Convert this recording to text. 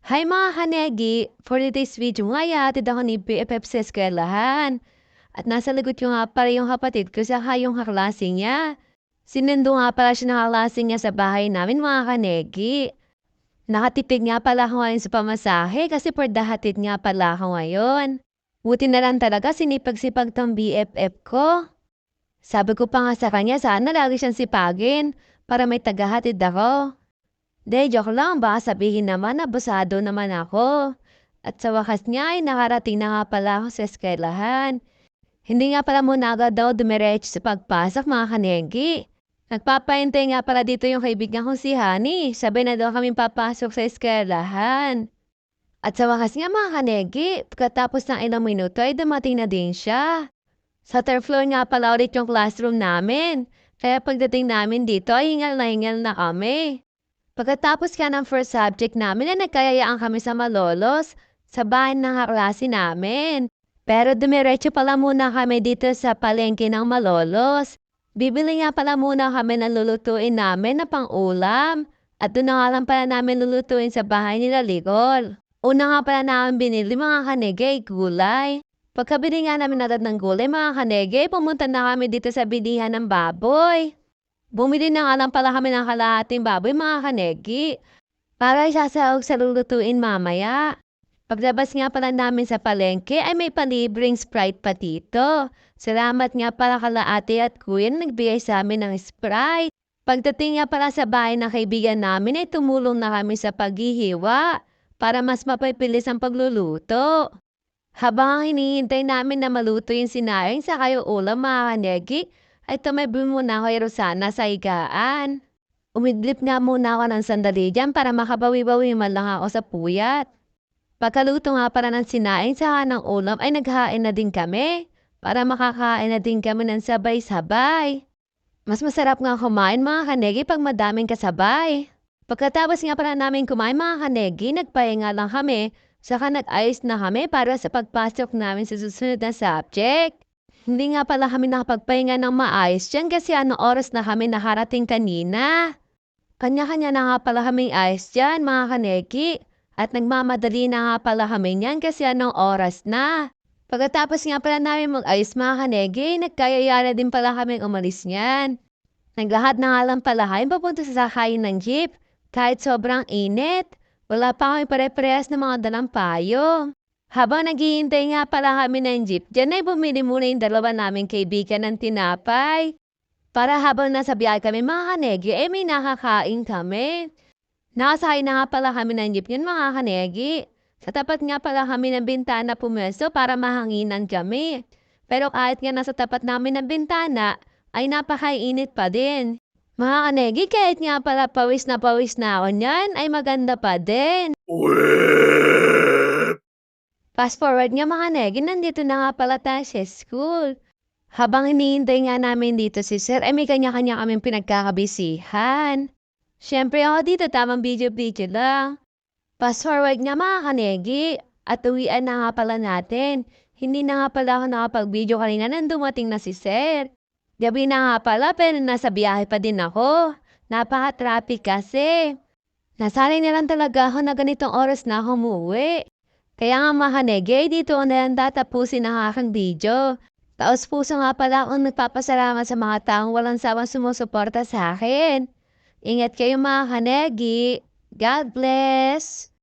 Hi mga kanegi! For today's video nga, ihahatid ako ni BFF sa eskwelahan. At nasa likod ko nga pala yung kapatid ko saka yung kaklase niya. Sinundo nga pala siya ng kaklase niya sa bahay namin mga kanegi. Nakatipid nga pala ako ngayon sa pamasahe kasi for the hatid nga pala ako ngayon. Buti na lang talaga sinipag-sipag tong BFF ko. Sabi ko pa nga sa kanya sana lagi siyang sipagin para may tagahatid ako. Joke lang, baka sabihin naman abusado naman ako. At sa wakas nga ay nakarating na nga pala ako sa eskwelahan. Hindi nga pala muna agad daw dumiretso sa pagpasok mga kanegi. Nagpapahintay nga pala dito yung kaibigan kong si Honey. Sabi na daw kami papasok sa eskwelahan. At sa wakas nga mga kanegi, pagkatapos ng ilang minuto ay dumating na din siya. Sa third floor nga pala ulit yung classroom namin. Kaya pagdating namin dito ay hingal na kami. Pagkatapos ka ng first subject namin ay nagkayayaan kami sa Malolos sa bahay ng kaklase namin. Pero dumiretso pala muna kami dito sa palengke ng Malolos. Bibili nga pala muna kami ng lulutuin namin na pang-ulam. At doon na nga lang pala namin lulutuin sa bahay nila Ligol. Una nga pala namin binili mga kanege, gulay. Pagkabili nga namin agad ng gulay mga kanege, pumunta na kami dito sa bilihan ng baboy. Bumili na nga lang pala kami ng kalahating baboy mga kanegi para isasaog sa lulutuin mamaya. Paglabas nga pala namin sa palengke ay may palibreng Sprite pa dito. Salamat nga pala kala ate at kuya na nagbigay sa amin ng Sprite. Pagdating nga pala sa bahay ng kaibigan namin ay tumulong na kami sa paghihiwa para mas mapipilis ang pagluluto. Habang hinihintay namin na maluto yung sinaing sa kayo ulam mga kanegi, ay tumibay muna ako kay Rosana sa higaan. Umidlip nga muna ako ng sandali dyan para makabawi-bawi man lang ako sa puyat. Pagkaluto nga para ng sinaing saka ng ulam ay naghain na din kami para makakain na din kami ng sabay-sabay. Mas masarap nga kumain mga kanegi pag madaming kasabay. Pagkatapos nga pala namin kumain mga kanegi, nagpahinga lang kami saka nag-ayos na kami para sa pagpasok namin sa susunod na subject. Hindi nga pala kami nakapagpahinga ng maayos dyan kasi anong oras na kami nakarating kanina. Kanya-kanya na nga pala kaming ayos dyan mga kaneki. At nagmamadali na nga pala kami niyan kasi anong oras na. Pagkatapos nga pala namin mag-ayos mga kanegi, nagkayayara din pala kaming umalis niyan. Naglahat na nga lang pala kami papunta sa sakayin ng jeep. Kahit sobrang init, wala pa kami pare-parehas ng mga dalang payo. Habang naghihintay nga pala kami ng jeep, dyan ay bumili muna yung dalawa naming kaibigan ng tinapay. Para habang nasa biyahe kami mga kanegi, may nakakain kami. Nakasakay na nga pala kami ng jeep yun mga kanegi. Sa tapat nga pala kami ng bintana pumwesto para mahanginan kami. Pero kahit nga nasa tapat namin ng bintana, ay napakainit pa din. Mga kanegi, kahit nga pala pawis na ako niyan, ay maganda pa din. Fast forward nga mga negi, nandito na nga pala tayo sa school. Habang hinihintay nga namin dito si Sir, ay may kanya-kanya kaming pinagkakabisihan. Siyempre ako dito, tamang video-video lang. Fast forward nga mga kanegi, at uwian na nga pala natin. Hindi na nga pala ako nakapag-video kanina nang dumating na si Sir. Gabi na nga pala pero nasa biyahe pa din ako. Napaka-traffic kasi. Nasanay na lang talaga ako na ganitong oras na ako umuwi. Kaya nga mga kanegi, dito ko na lang tatapusin ang aking video. Taos puso nga pala akong nagpapasalamat sa mga taong walang sawang sumusuporta sa akin. Ingat kayo mga kanegi. God bless!